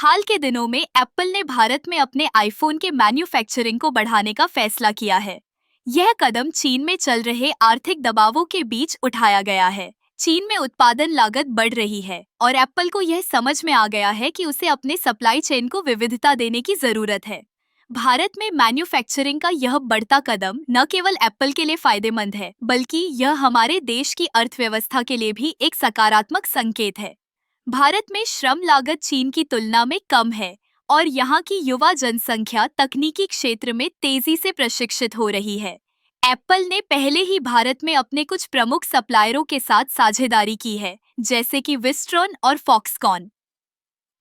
हाल के दिनों में एप्पल ने भारत में अपने आईफोन के मैन्युफैक्चरिंग को बढ़ाने का फैसला किया है। यह कदम चीन में चल रहे आर्थिक दबावों के बीच उठाया गया है। चीन में उत्पादन लागत बढ़ रही है और एप्पल को यह समझ में आ गया है कि उसे अपने सप्लाई चेन को विविधता देने की जरूरत है। भारत में मैन्युफैक्चरिंग का यह बढ़ता कदम न केवल एप्पल के लिए फायदेमंद है, बल्कि यह हमारे देश की अर्थव्यवस्था के लिए भी एक सकारात्मक संकेत है। भारत में श्रम लागत चीन की तुलना में कम है और यहाँ की युवा जनसंख्या तकनीकी क्षेत्र में तेजी से प्रशिक्षित हो रही है। एप्पल ने पहले ही भारत में अपने कुछ प्रमुख सप्लायरों के साथ साझेदारी की है, जैसे कि विस्ट्रॉन और फॉक्सकॉन।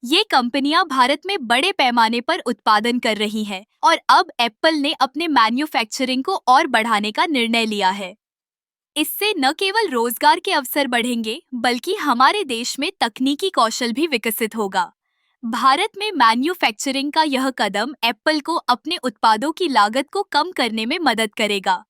ये कंपनियां भारत में बड़े पैमाने पर उत्पादन कर रही हैं और अब एप्पल ने अपने मैन्युफैक्चरिंग को और बढ़ाने का निर्णय लिया है। इससे न केवल रोजगार के अवसर बढ़ेंगे, बल्कि हमारे देश में तकनीकी कौशल भी विकसित होगा। भारत में मैन्युफैक्चरिंग का यह कदम एप्पल को अपने उत्पादों की लागत को कम करने में मदद करेगा।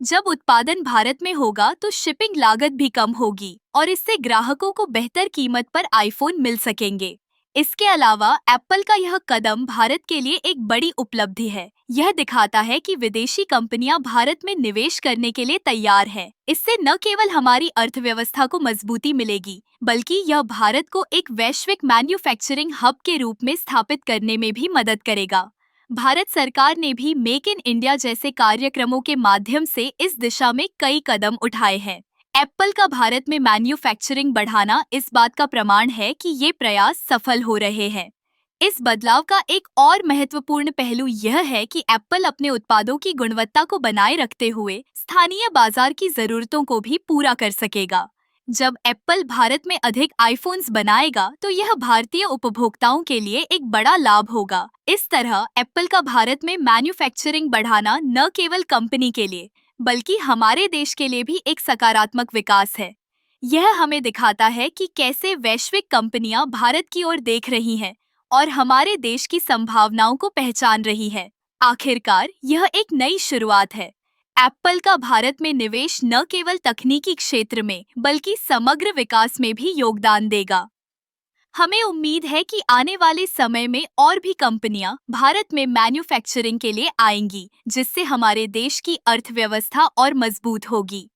जब उत्पादन भारत में होगा तो शिपिंग लागत भी कम होगी और इससे ग्राहकों को बेहतर कीमत पर आईफोन मिल सकेंगे। इसके अलावा एप्पल का यह कदम भारत के लिए एक बड़ी उपलब्धि है। यह दिखाता है कि विदेशी कंपनियां भारत में निवेश करने के लिए तैयार हैं। इससे न केवल हमारी अर्थव्यवस्था को मजबूती मिलेगी, बल्कि यह भारत को एक वैश्विक मैन्युफैक्चरिंग हब के रूप में स्थापित करने में भी मदद करेगा। भारत सरकार ने भी मेक इन इंडिया जैसे कार्यक्रमों के माध्यम से इस दिशा में कई कदम उठाए हैं। एप्पल का भारत में मैन्युफैक्चरिंग बढ़ाना इस बात का प्रमाण है कि ये प्रयास सफल हो रहे हैं। इस बदलाव का एक और महत्वपूर्ण पहलू यह है कि एप्पल अपने उत्पादों की गुणवत्ता को बनाए रखते हुए स्थानीय बाजार की जरूरतों को भी पूरा कर सकेगा। जब एप्पल भारत में अधिक आईफोन्स बनाएगा तो यह भारतीय उपभोक्ताओं के लिए एक बड़ा लाभ होगा। इस तरह एप्पल का भारत में मैन्युफैक्चरिंग बढ़ाना न केवल कंपनी के लिए, बल्कि हमारे देश के लिए भी एक सकारात्मक विकास है। यह हमें दिखाता है कि कैसे वैश्विक कंपनियां भारत की ओर देख रही हैं और हमारे देश की संभावनाओं को पहचान रही है। आखिरकार यह एक नई शुरुआत है। एप्पल का भारत में निवेश न केवल तकनीकी क्षेत्र में, बल्कि समग्र विकास में भी योगदान देगा। हमें उम्मीद है कि आने वाले समय में और भी कंपनियां भारत में मैन्युफैक्चरिंग के लिए आएंगी, जिससे हमारे देश की अर्थव्यवस्था और मजबूत होगी।